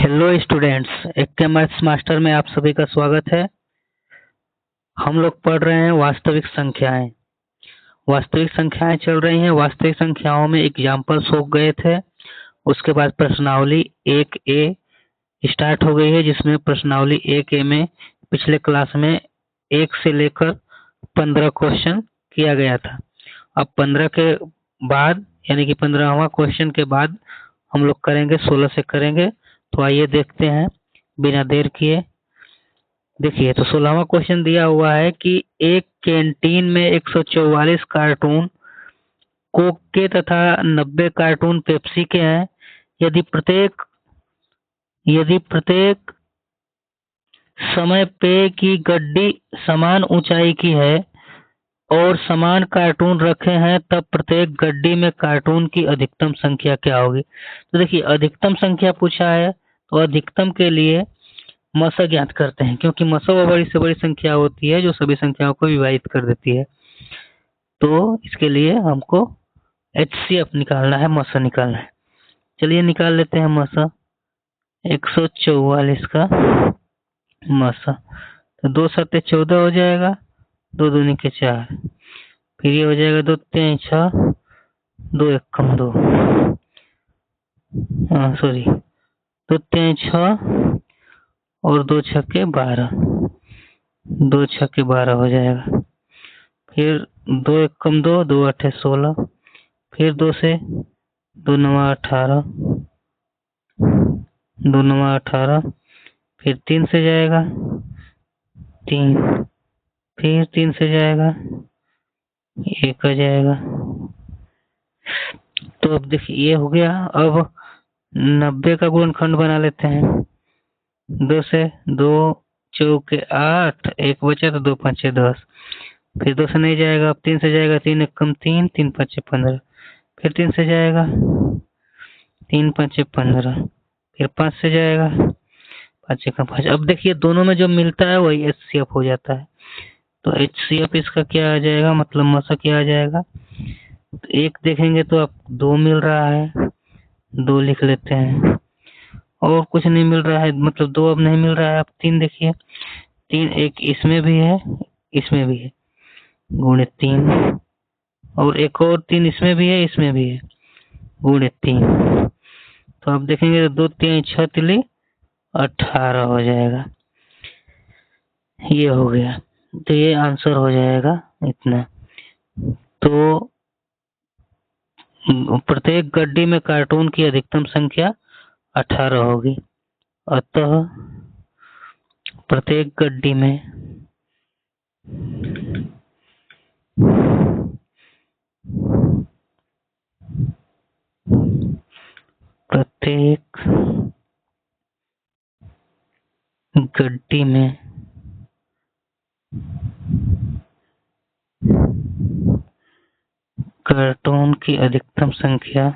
Hello students, के maths master में आप सभी का स्वागत है। हम लोग पढ़ रहे हैं वास्तविक संख्याएं। वास्तविक संख्याएं चल रही हैं। वास्तविक संख्याओं में एग्जाम्पल्स हो गए थे। उसके बाद प्रश्नावली 1A स्टार्ट हो गई है, जिसमें प्रश्नावली 1A में पिछले क्लास में 1 से लेकर 15 क्वेश्चन किया गया था। अब 15 के बाद यानी कि 15वां क्वेश्चन के बाद हम लोग करेंगे 16 से करेंगे। तो आइए देखते हैं बिना देर किए। देखिए, तो 16वां क्वेश्चन दिया हुआ है कि एक कैंटीन में 144 कार्टून कोक के तथा 90 कार्टून पेप्सी के हैं। यदि प्रत्येक समय पेय की गड्डी समान ऊंचाई की है और समान कार्टून रखे हैं, तब प्रत्येक गड्डी में कार्टून की अधिकतम संख्या क्या होगी। तो देखिए, अधिकतम संख्या पूछा है, तो अधिकतम के लिए मसा ज्ञात करते हैं, क्योंकि मसा वो बड़ी से बड़ी संख्या होती है जो सभी संख्याओं को विभाजित कर देती है। तो इसके लिए हमको HCF निकालना है, मसा निकालना है। चलिए निकाल लेते हैं मसा। 144 का मसा, तो 2 7 14 हो जाएगा, 2 दूनी के 4, फिर ये हो जाएगा 2 3 6, 2 1 कम 2, सॉरी 2 3 6 और 2 छक्के 12, 2 छक्के 12 हो जाएगा। फिर 2 1 कम 2, 2 8 16, फिर 2 से 2 9 18, 2 9 18, फिर 3 से जाएगा 3, फिर 3 से जाएगा 1 आ जाएगा। तो अब देखिए ये हो गया। अब 90 का गुणनखंड बना लेते हैं। 2 से 2 चौके 8, 1 बचा तो 2 5 10, फिर 2 से नहीं जाएगा, अब 3 से जाएगा, 3 1 कम 3, 3 5 15, फिर 3 से जाएगा 3 5 15, फिर 5 से जाएगा 5 1 5। अब देखिए दोनों में जो मिलता है वही HCF हो जाता है। तो HCF इसका क्या आ जाएगा, मतलब मसा क्या आ जाएगा। तो 1 देखेंगे तो अब 2 मिल रहा है, 2 लिख लेते हैं। और कुछ नहीं मिल रहा है, मतलब 2 अब नहीं मिल रहा है। अब 3 देखिए, 3 एक इसमें भी है, इसमें भी है, गुणित 3, और एक और 3 इसमें भी है, इसमें भी है, गुणित 3। तो अब देखेंगे 2 3 6 तिली 18 हो जाएगा। ये हो गया, तो ये आंसर हो जाएगा इतना। तो प्रत्येक गड्डी में कार्टून की अधिकतम संख्या 18 होगी। अतः प्रत्येक गड्डी में कार्टून की अधिकतम संख्या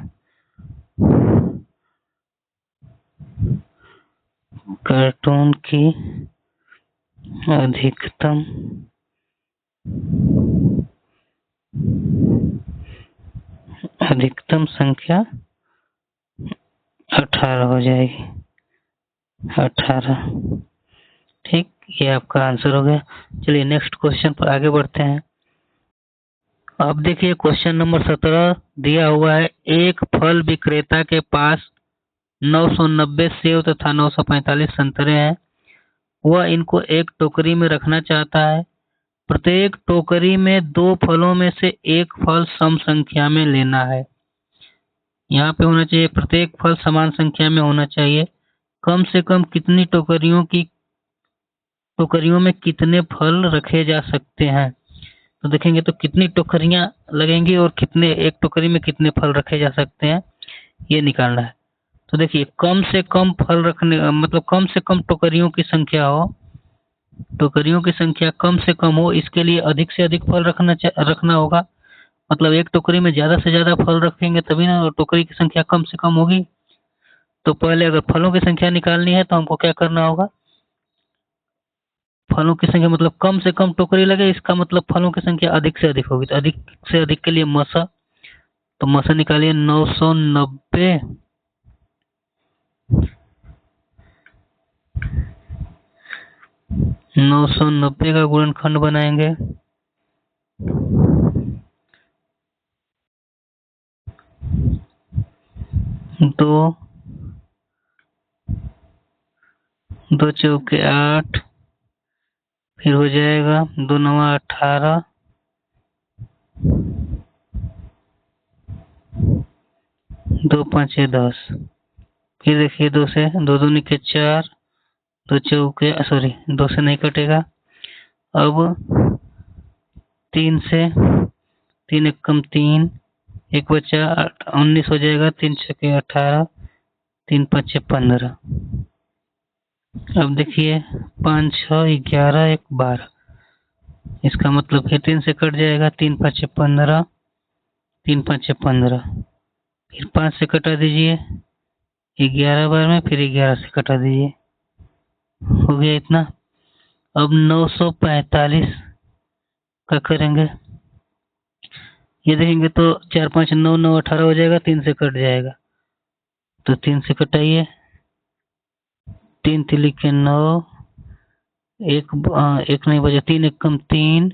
अधिकतम संख्या 18 हो जाएगी। 18, ठीक, ये आपका आंसर हो गया। चलिए नेक्स्ट क्वेश्चन पर आगे बढ़ते हैं। अब देखिए क्वेश्चन नंबर 17 दिया हुआ है। एक फल विक्रेता के पास 990 सेव तथा 945 संतरे हैं। वह इनको एक टोकरी में रखना चाहता है। प्रत्येक टोकरी में 2 फलों में से एक फल सम संख्या में लेना है। यहाँ पे होना चाहिए प्रत्येक फल समान संख्या में होना चाहिए। कम से कम कितनी टोकरियों में कितने फल रखे जा सकते हैं। तो देखेंगे तो कितनी टोकरियां लगेंगी और कितने, एक टोकरी में कितने फल रखे जा सकते हैं, ये निकालना है। तो देखिए कम से कम फल रखने, मतलब कम से कम टोकरियों की संख्या हो, टोकरियों की संख्या कम से कम हो, इसके लिए अधिक से अधिक फल रखना होगा। मतलब एक टोकरी में ज्यादा से ज्यादा फल रखेंगे तभी ना टोकरी की संख्या कम से कम होगी। तो पहले अगर फलों की संख्या निकालनी है तो हमको क्या करना होगा, फलों की संख्या मतलब कम से कम टोकरी लगे, इसका मतलब फलों की संख्या अधिक से अधिक होगी। तो अधिक से अधिक के लिए मसा, तो मसा निकालिए 990 990 का गुणनखंड बनाएंगे। दो, 2 चौके 8, फिर हो जाएगा 2 9 18, 2 5 10। फिर देखिए 2 से 2 दूनी के 4, 2 चौके सॉरी 2 से नहीं कटेगा। अब 3 से 3 एक कम 3, एक बचा 19 हो जाएगा। 3 छके 18, 3 5 15। अब देखिए 5 6 11 1 12, इसका मतलब फिर 3 से कट जाएगा। 3 5 15, 3 5 15, फिर 5 से कटा दीजिए 11 बार में, फिर 11 से कटा दीजिए, हो गया इतना। अब 945 का करेंगे। ये देखेंगे तो 4 5 9 9 18 हो जाएगा। 3 से कट जाएगा तो 3 से कटाइए। 3 तिली के 9, एक नहीं बचा। 3 एक कम 3,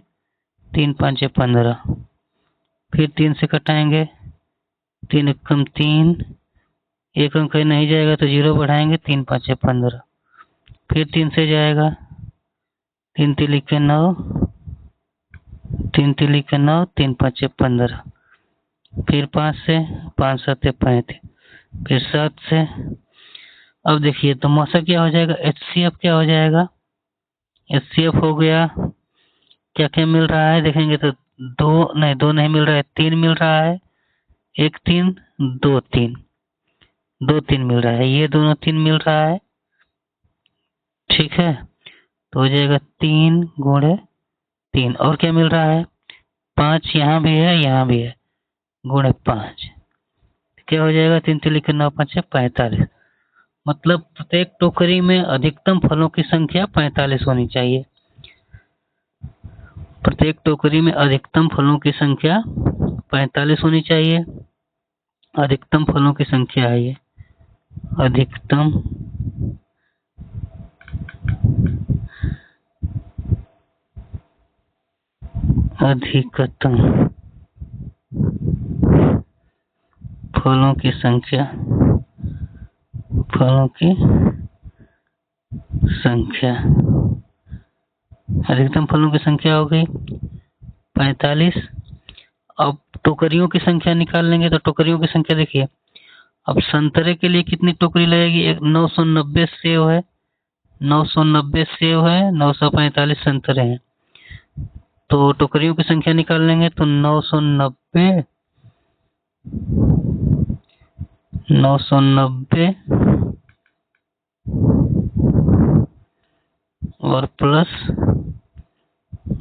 3 5 15, फिर 3 से कटाएंगे। 3 एक कम 3, एक अंक नहीं जाएगा तो 0 बढ़ाएंगे। 3 5 15, फिर 3 से जाएगा। 3 तिली के 9, 3 तिली के 9, 3 5 15, फिर 5 से 5 7 35, फिर 7 से। अब देखिए तो मौसा क्या हो जाएगा, HCF क्या हो जाएगा। HCF हो गया। क्या क्या मिल रहा है देखेंगे तो 2 नहीं मिल रहा है, 3 मिल रहा है। 1 3 2 3, 2 3 मिल रहा है। ये दोनों 3 मिल रहा है, ठीक है। तो हो जाएगा 3 गुणे 3। और क्या मिल रहा है, 5 यहाँ भी है, यहाँ भी है, गुणे 5। क्या हो जाएगा, 3 तिली के 9 5 45। मतलब प्रत्येक टोकरी में अधिकतम फलों की संख्या 45 होनी चाहिए। प्रत्येक टोकरी में अधिकतम फलों की संख्या 45 होनी चाहिए। अधिकतम फलों की संख्या है ये, अधिकतम अधिकतम फलों की संख्या, फलों की संख्या, अधिकतम फलों की संख्या हो गई 45। अब टोकरियों की संख्या निकाल लेंगे तो टोकरियों की संख्या देखिए। अब संतरे के लिए कितनी टोकरी लगेगी, एक 990 सेव है, 990 सेव है, 945 संतरे हैं। तो टोकरियों की संख्या निकाल लेंगे तो 990 और प्लस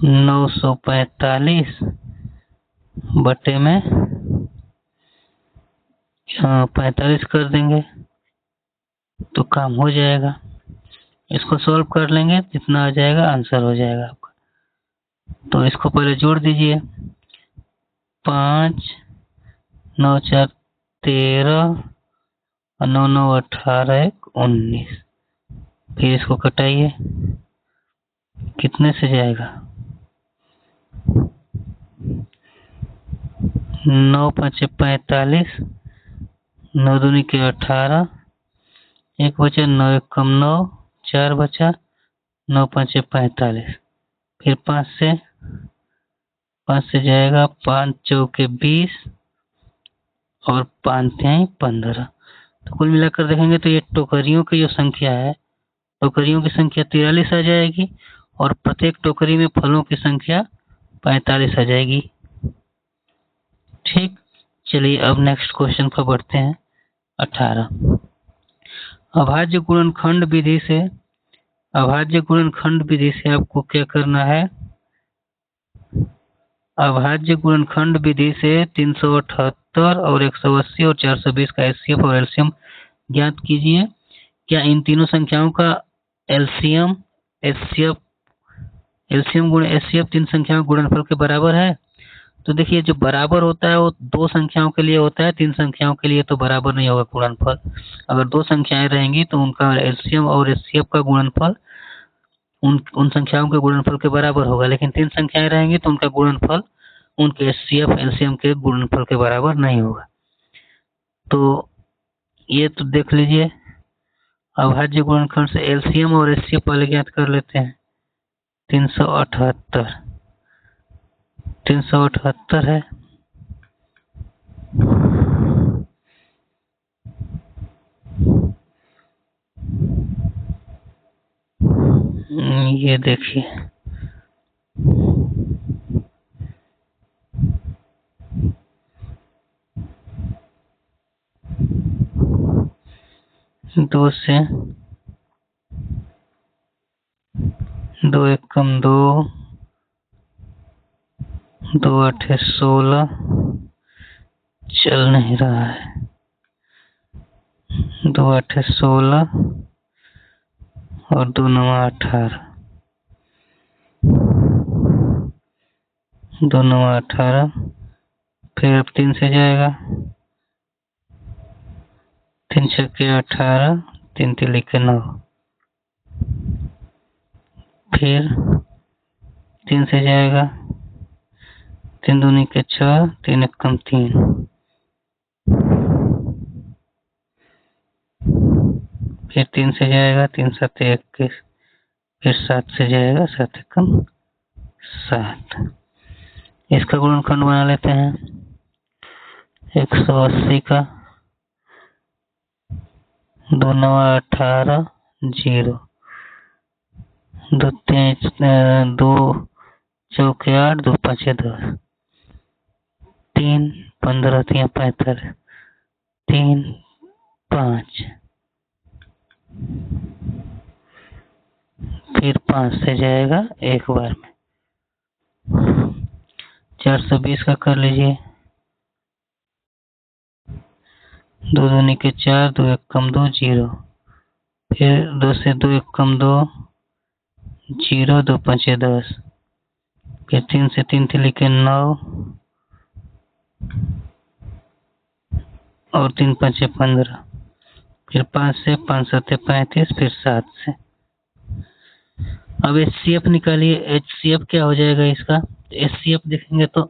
945 बटे में 45 कर देंगे तो काम हो जाएगा। इसको सॉल्व कर लेंगे, जितना आ जाएगा आंसर हो जाएगा आपका। तो इसको पहले जोड़ दीजिए। 5 9 4 13 और 9 9 18 1 19। फिर इसको कटाइए, कितने से जाएगा, 9 5 45, 9 दूनी के 18, एक बचा, 9 एक कम 9, 4 बचा, 9 5 45, फिर 5 से जाएगा। 5 चौके 20 और 5 तिहाई 15। तो कुल मिलाकर देखेंगे तो ये टोकरियों की जो संख्या है, टोकरियों की संख्या 43 आ जाएगी और प्रत्येक टोकरी में फलों की संख्या 45 आ जाएगी। ठीक, चलिए अब नेक्स्ट क्वेश्चन पर बढ़ते हैं। 18 अभाज्य गुणनखंड विधि से, अभाज्य गुणनखंड विधि से आपको क्या करना है, अभाज्य गुणनखंड विधि से 378 और 180 और 420 का HCF और LCM ज्ञात कीजिए। क्या इन तीनों संख्याओं का LCM HCF, LCM गुणे HCF तीन संख्याओं के गुणनफल के बराबर है। तो देखिए जो बराबर होता है वो दो संख्याओं के लिए होता है, तीन संख्याओं के लिए तो बराबर नहीं होगा गुणनफल। अगर दो संख्याएं रहेंगी तो उनका LCM और HCF का गुणनफल उन संख्याओं के गुणनफल के बराबर होगा, लेकिन 3 संख्याएं रहेंगी तो उनका गुणनफल उनके एचसीएफ एलसीएम के गुणनफल के बराबर नहीं होगा। तो ये तो देख लीजिए। अभाज्य गुणनखंड से एलसीएम और एचसीएफ वाले ज्ञात कर लेते हैं। 378 378 है। ये देखिए, दो से 2 एकम 2, 2 8 16 चल नहीं रहा है। 2 8 16 और 2 9 18, 2 9 18, फिर अब 3 से जाएगा, 3 छक्के 18, 3 तिलिके 9, फिर 3 से जाएगा, 3 दूनी के 6, 3 एकम 3, फिर 3 से जाएगा, 3 7 21, फिर 7 से जाएगा, 7 एकम 7। इसका गुणनखंड बना लेते हैं। 180 का 2 9 18 0, 2 चौके 8, 2 5 10, 3 15 3 45, 3 5, फिर 5 से जाएगा एक बार में। 420 का कर लीजिए। 2 दूनी के 4, 2 एकम 2 0, फिर 2 से 2 एकम 2 0, 2 5 10, फिर 3 से 3 तिलिके 9 और 3 5 15, फिर 5 से 5 7 35, फिर 7 से। अब एचसीएफ निकालिए। एचसीएफ क्या हो जाएगा इसका? एचसीएफ देखेंगे तो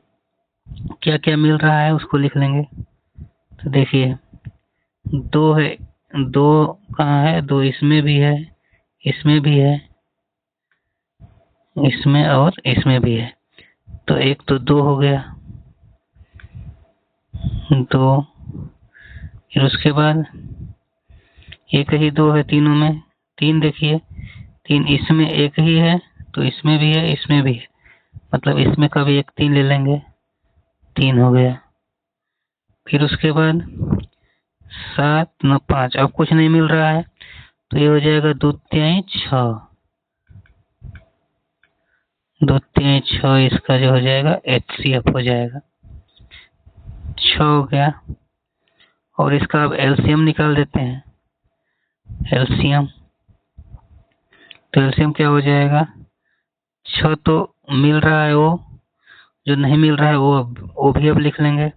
क्या क्या मिल रहा है उसको लिख लेंगे। तो देखिए, 2 है, 2 कहाँ है? 2 इसमें भी है, इसमें भी है, इसमें और इसमें भी है। तो एक तो 2 हो गया, 2, फिर उसके बाद एक ही 2 है तीनों में। 3 देखिए, 3 इसमें एक ही है, तो इसमें भी है, इसमें भी है, मतलब इसमें का भी एक 3 ले लेंगे, 3 हो गया। फिर उसके बाद 7 9 5, अब कुछ नहीं मिल रहा है तो ये हो जाएगा 2 तिहाई 6, 2 तिहाई 6 इसका जो हो जाएगा एचसीएफ हो जाएगा। 6 हो गया। और इसका अब एलसीएम निकाल देते हैं। एलसीएम, तो एलसीएम क्या हो जाएगा? 6 तो मिल रहा है, वो जो नहीं मिल रहा है वो भी अब लिख लेंगे।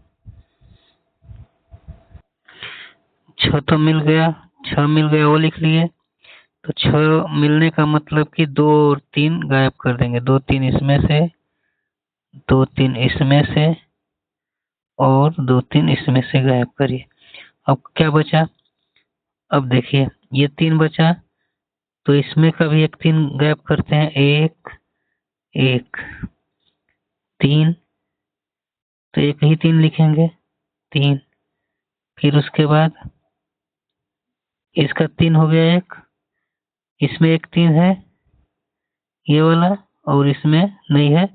6 तो मिल गया, 6 मिल गया, वो लिख लिए। तो 6 मिलने का मतलब कि 2 और 3 गायब कर देंगे। 2 3 इसमें से, 2 3 इसमें से और 2 3 इसमें से गायब करिए। अब क्या बचा? अब देखिए, ये 3 बचा, तो इसमें का भी एक 3 गायब करते हैं। 1 1 3, तो एक ही 3 लिखेंगे, 3। फिर उसके बाद इसका 3 हो गया एक, इसमें एक 3 है ये वाला, और इसमें नहीं है।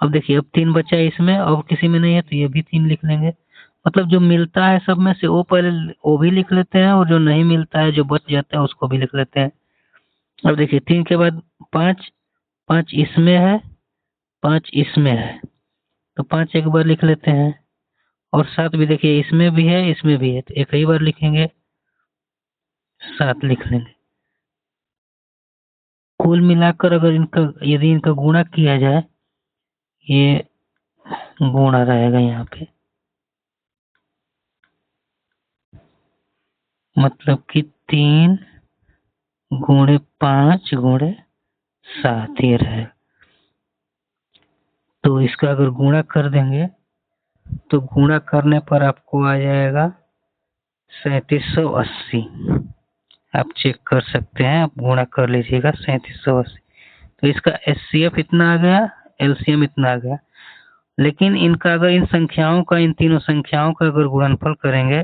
अब देखिए, अब 3 बचा है इसमें, अब किसी में नहीं है, तो ये भी 3 लिख लेंगे। मतलब जो मिलता है सब में से वो पहले वो भी लिख लेते हैं, और जो नहीं मिलता है जो बच जाता है उसको भी लिख लेते हैं। अब देखिए, 3 के बाद 5, 5 इसमें है, 5 इसमें है, तो 5 एक बार लिख लेते हैं। और 7 भी देखिए, इसमें भी है, इसमें भी है, तो एक ही बार लिखेंगे, 7 लिख लेंगे। कुल मिलाकर अगर यदि इनका गुणा किया जाए, ये गुणा रहेगा यहाँ पे, मतलब कि 3 गुणे 5 गुणे 7 ये रहेगा। तो इसका अगर गुणा कर देंगे तो गुणा करने पर आपको आ जाएगा 3780। आप चेक कर सकते हैं, आप गुणा कर लीजिएगा 3780। तो इसका एचसीएफ इतना आ गया, एलसीएम इतना आ गया। लेकिन इनका अगर इन संख्याओं का, इन तीनों संख्याओं का अगर गुणनफल करेंगे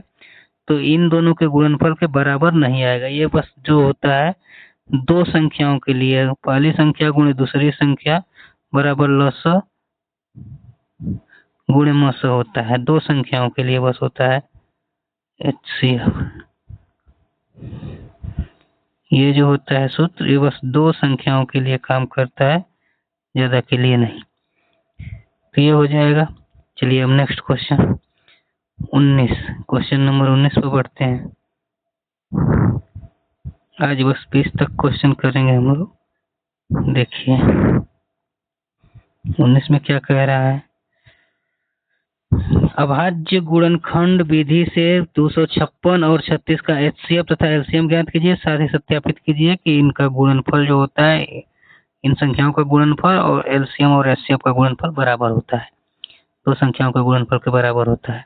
तो इन दोनों के गुणनफल के बराबर नहीं आएगा। ये बस जो होता है दो संख्याओं के लिए, पहली संख्या गुणे दूसरी संख्या बराबर लसा गुणे मसा होता है। दो संख्याओं के लिए बस होता है एचसीएफ। ये जो होता है सूत्र, ये बस दो संख्याओं के लिए काम करता है, ज्यादा के लिए नहीं। तो ये हो जाएगा। चलिए अब नेक्स्ट क्वेश्चन 19, क्वेश्चन नंबर 19 पे बढ़ते हैं। आज बस 20 तक क्वेश्चन करेंगे हम लोग। देखिए 19 में क्या कह रहा है। अभाज्य गुणनखंड विधि से 256 और 36 का एचसीएफ तथा एलसीएम ज्ञात कीजिए। साथ ही सत्यापित कीजिए कि इनका गुणनफल जो होता है, इन संख्याओं का गुणनफल और एलसीएम और एचसीएफ का गुणनफल बराबर होता है, दो संख्याओं का गुणनफल के बराबर होता है।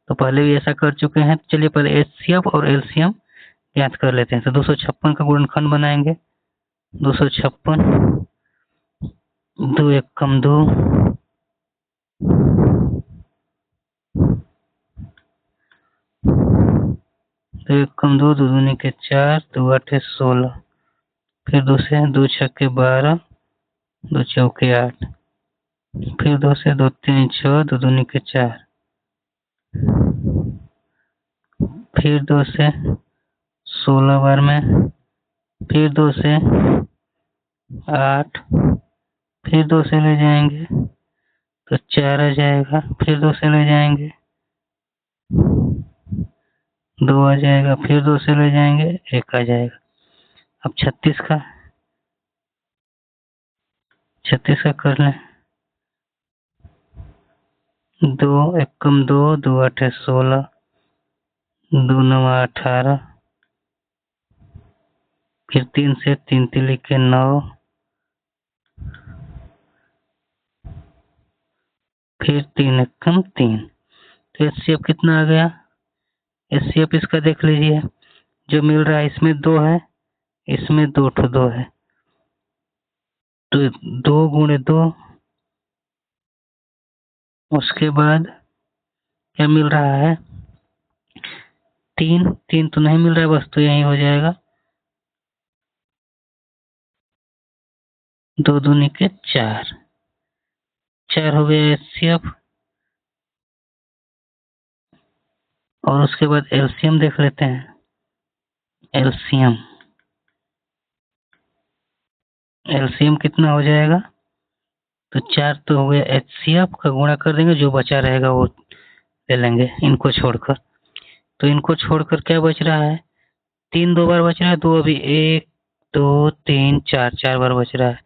तो पहले भी ऐसा कर चुके हैं। चलिए पहले एचसीएफ और एलसीएम ज्ञात कर लेते हैं। तो 256 का गुणनखंड बनाएंगे। 256 2 एक कम 2 तो एक कम 2 दो दूनी के 4 दो आठे 16, फिर 2 से 2 छक्के 12 2 चौके 8, फिर 2 से 2 3 6 दो दूनी के 4, फिर 2 से 16 बार में, फिर 2 से 8, फिर 2 से ले जाएंगे तो 4 आ जाएगा, फिर 2 से ले जाएंगे 2 आ जाएगा, फिर 2 से ले जाएंगे 1 आ जाएगा। अब 36 का कर लें। 2 एक कम 2 2 आठे 16 2 9 18, फिर 3 से 3 तिली के 9, फिर 3 एक कम 3। तो एचसीएफ कितना आ गया। एचसीएफ इसका देख लीजिए, जो मिल रहा है इसमें 2 है, इसमें 2 ठो 2 है, तो 2 गुणे 2, उसके बाद क्या मिल रहा है 3 3 तो नहीं मिल रहा है, बस तो यही हो जाएगा 2 दूनी के 4 4 हो गया एचसीएफ। और उसके बाद एलसीएम देख लेते हैं। एलसीएम एलसीएम कितना हो जाएगा। तो 4 तो हो गया एचसीएफ का, गुणा कर देंगे, जो बचा रहेगा वो ले लेंगे इनको छोड़कर। तो इनको छोड़कर क्या बच रहा है 3 दो बार बच रहा है, 2 अभी 1 2 3 4 4 बार बच रहा है।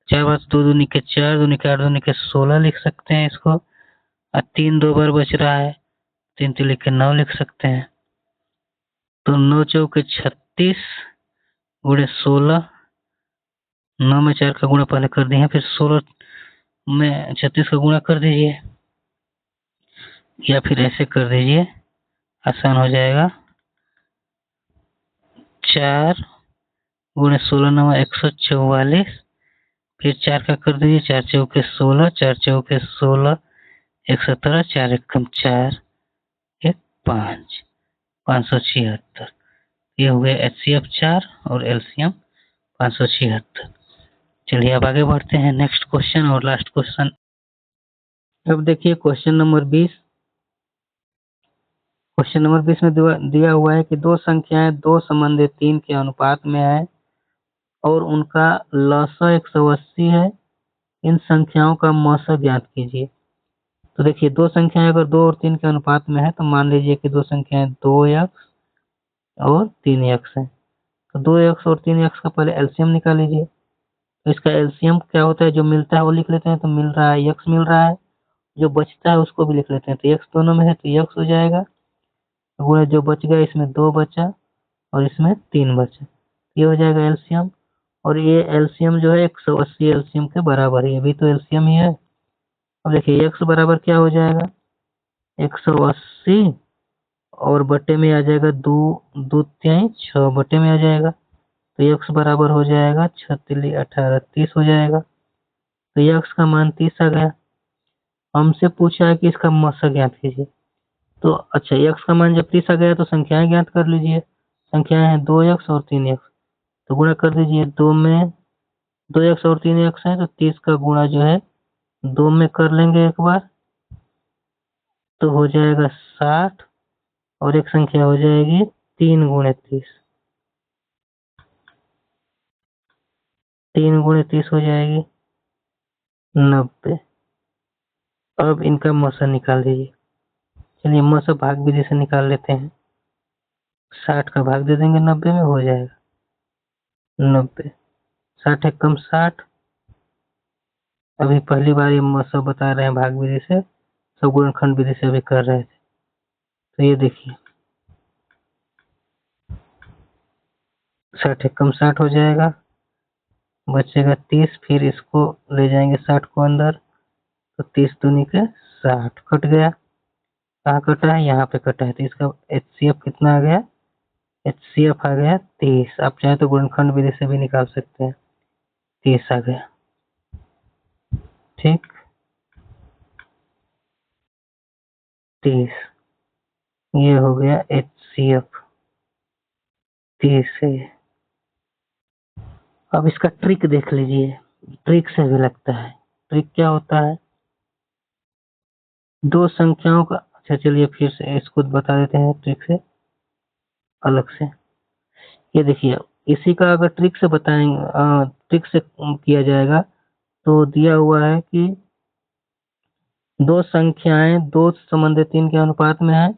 4 बार 2 दूनी के 4 दूनी के 8 दूनी के 16 लिख सकते हैं इसको। और 3 दो बार बच रहा है, 3 तो लिख के 9 लिख सकते हैं। तो 9 चौके 36 गुणे 16, 9 में 4 का गुणा पहले कर दिए, फिर 16 में 36 का गुणा कर दीजिए, या फिर ऐसे कर दीजिए, आसान हो जाएगा। 4 गुणे 16 9 144, फिर 4 का कर दीजिए, 4 चौके 16 4 चौके 16 117, 4 एक कम 4 1 5 576। ये हो गया एचसीएफ 4 और एलसीएम 576। चलिए अब आगे बढ़ते हैं नेक्स्ट क्वेश्चन और लास्ट क्वेश्चन। अब देखिए क्वेश्चन नंबर 20। क्वेश्चन नंबर 20 में दिया हुआ है कि दो संख्याएं 2 संबंधित 3 के अनुपात में है और उनका लसा 180 है। इन संख्याओं का मसा ज्ञात कीजिए। तो देखिए दो संख्याएं अगर 2 और 3 के अनुपात में है तो मान लीजिए कि दो संख्याएं 2x और 3x है। तो 2x और 3x का पहले एलसीएम निकाल लीजिए। तो इसका एलसीएम क्या होता है, जो मिलता है वो लिख लेते हैं, तो मिल रहा है x मिल रहा है, जो बचता है उसको भी लिख लेते हैं, तो x दोनों में है तो x हो जाएगा। तो जो बच गया इसमें 2 बचा और इसमें 3 बचा, ये हो जाएगा एलसीएम। और ये एलसीएम जो है 180 एलसीएम के बराबर है, ये भी तो एलसीएम ही है। अब देखिए x बराबर क्या हो जाएगा, 180 और बटे में आ जाएगा 2 6 बटे में आ जाएगा, तो x बराबर हो जाएगा 6×3 = 18, 30 हो जाएगा। तो ये x का मान 30 आ गया। हमसे पूछा है कि इसका मस्सा ज्ञात कीजिए। तो अच्छा, x का मान जब 30 आ गया तो संख्याएं ज्ञात कर लीजिए। संख्याएं हैं 2x और 3x, तो गुणा कर दीजिए। 2x और 3x है तो 30 का गुणा जो है 2 में कर लेंगे एक बार, तो हो जाएगा 60 और एक संख्या हो जाएगी 3×30, 3×30 हो जाएगी 90। अब इनका मौसा निकाल दीजिए। चलिए मौसा भाग विधि से निकाल लेते हैं। 60 का भाग दे देंगे 90 में, हो जाएगा 90। 60 एक कम 60। अभी पहली बार ये मौसा बता रहे हैं भाग विधि से, सब गुणनखंड विधि से अभी कर रहे थे। तो ये देखिए 60 एक कम 60 हो जाएगा, बचेगा 30, फिर इसको ले जाएंगे 60 को अंदर, तो 30 दूनी के 60 कट गया। कहाँ कटा है, यहाँ पे कटा है, तो इसका HCF कितना आ गया, HCF आ गया 30। आप चाहे तो गुणनखंड विधि से भी निकाल सकते हैं, 30 आ गया। ठीक, 30 ये हो गया HCF 30 है। अब इसका ट्रिक देख लीजिए, ट्रिक से भी लगता है। ट्रिक क्या होता है, दो संख्याओं का, अच्छा चलिए फिर से इसको बता देते हैं ट्रिक से अलग से। ये देखिए, इसी का अगर ट्रिक से बताएंगे, ट्रिक से किया जाएगा तो दिया हुआ है कि दो संख्याएं 2 संबंधित 3 के अनुपात में है,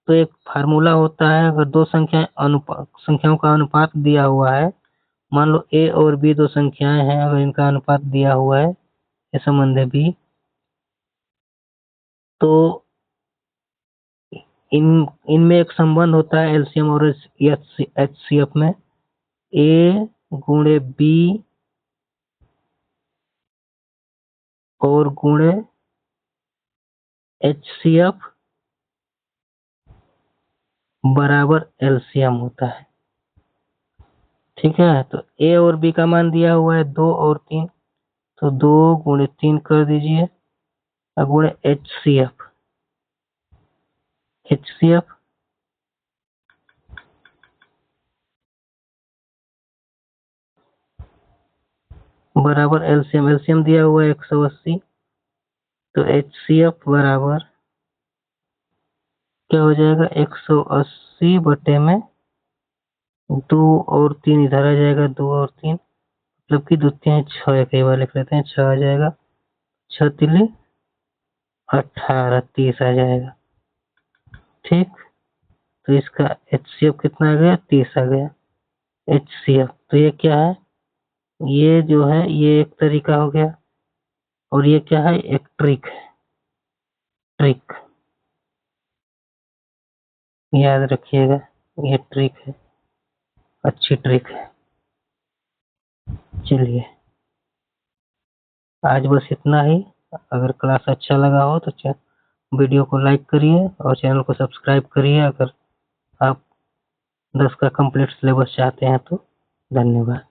तो एक फार्मूला होता है। अगर दो संख्याओं का अनुपात दिया हुआ है, मान लो a और b दो संख्याएं हैं, अगर इनका अनुपात दिया हुआ है ये संबंध है b, तो इनमें एक संबंध होता है एलसीएम और एचसीएफ में, a गुणे b और गुणे HCF बराबर एलसीएम होता है। ठीक है, तो a और b का मान दिया हुआ है 2 और 3, तो 2×3 कर दीजिए और गुणे HCF, HCF बराबर एलसीएम, एलसीएम दिया हुआ है 180, तो HCF बराबर क्या हो जाएगा, 180 बटे में 2 और 3 इधर आ जाएगा, 2 और 3 मतलब कि 2×3 = 6, कई बार लिख लेते हैं 6 आ जाएगा, 6×3 = 18, 30 आ जाएगा। ठीक, तो इसका HCF कितना आ गया, 30 आ गया HCF। तो ये क्या है, ये जो है ये एक तरीका हो गया, और ये क्या है, एक ट्रिक है। ट्रिक याद रखिएगा, ये ट्रिक है, अच्छी ट्रिक है। चलिए आज बस इतना ही। अगर क्लास अच्छा लगा हो तो वीडियो को लाइक करिए और चैनल को सब्सक्राइब करिए, अगर आप 10 का कंप्लीट सिलेबस चाहते हैं तो। धन्यवाद।